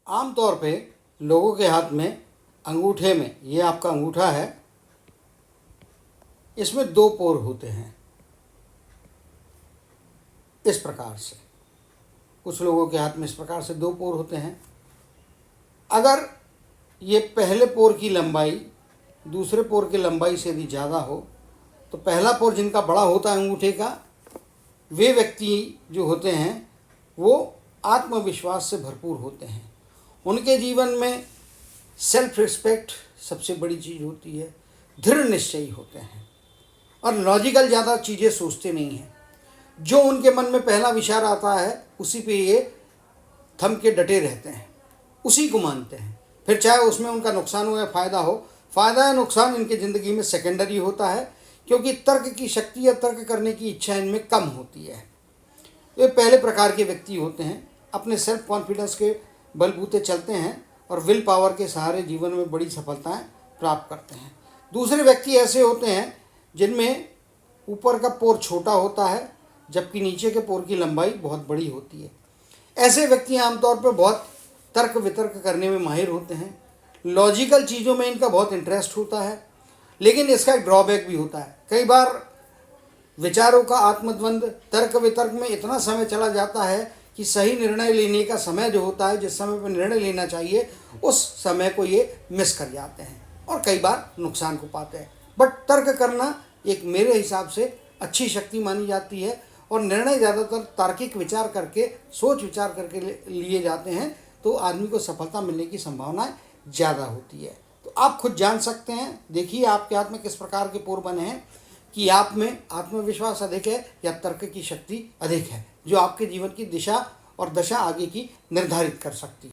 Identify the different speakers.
Speaker 1: आम तौर पे लोगों के हाथ में अंगूठे में, ये आपका अंगूठा है, इसमें दो पोर होते हैं इस प्रकार से। कुछ लोगों के हाथ में इस प्रकार से दो पोर होते हैं। अगर ये पहले पोर की लंबाई दूसरे पोर की लंबाई से यदि ज़्यादा हो तो पहला पोर जिनका बड़ा होता है अंगूठे का, वे व्यक्ति जो होते हैं वो आत्मविश्वास से भरपूर होते हैं। उनके जीवन में सेल्फ रिस्पेक्ट सबसे बड़ी चीज़ होती है, दृढ़ निश्चयी होते हैं और लॉजिकल ज़्यादा चीज़ें सोचते नहीं हैं। जो उनके मन में पहला विचार आता है उसी पे ये थम के डटे रहते हैं, उसी को मानते हैं। फिर चाहे उसमें उनका नुकसान हो या फ़ायदा हो, फ़ायदा या नुकसान इनकी ज़िंदगी में सेकेंडरी होता है, क्योंकि तर्क की शक्ति या तर्क करने की इच्छा इनमें कम होती है। ये पहले प्रकार के व्यक्ति होते हैं, अपने सेल्फ कॉन्फिडेंस के बलबूते चलते हैं और विल पावर के सहारे जीवन में बड़ी सफलताएं प्राप्त करते हैं। दूसरे व्यक्ति ऐसे होते हैं जिनमें ऊपर का पोर छोटा होता है जबकि नीचे के पोर की लंबाई बहुत बड़ी होती है। ऐसे व्यक्ति आमतौर पर बहुत तर्क वितर्क करने में माहिर होते हैं, लॉजिकल चीज़ों में इनका बहुत इंटरेस्ट होता है, लेकिन इसका एक ड्रॉबैक भी होता है। कई बार विचारों का आत्मद्वंद तर्क वितर्क में इतना समय चला जाता है कि सही निर्णय लेने का समय जो होता है, जिस समय पर निर्णय लेना चाहिए, उस समय को ये मिस कर जाते हैं और कई बार नुकसान को पाते हैं। बट तर्क करना एक मेरे हिसाब से अच्छी शक्ति मानी जाती है और निर्णय ज़्यादातर तार्किक विचार करके, सोच विचार करके लिए जाते हैं, तो आदमी को सफलता मिलने की संभावनाएं ज़्यादा होती है। तो आप खुद जान सकते हैं, देखिए आपके हाथ में किस प्रकार के पोर बने हैं कि आप में आत्मविश्वास अधिक है या तर्क की शक्ति अधिक है, जो आपके जीवन की दिशा और दशा आगे की निर्धारित कर सकती है।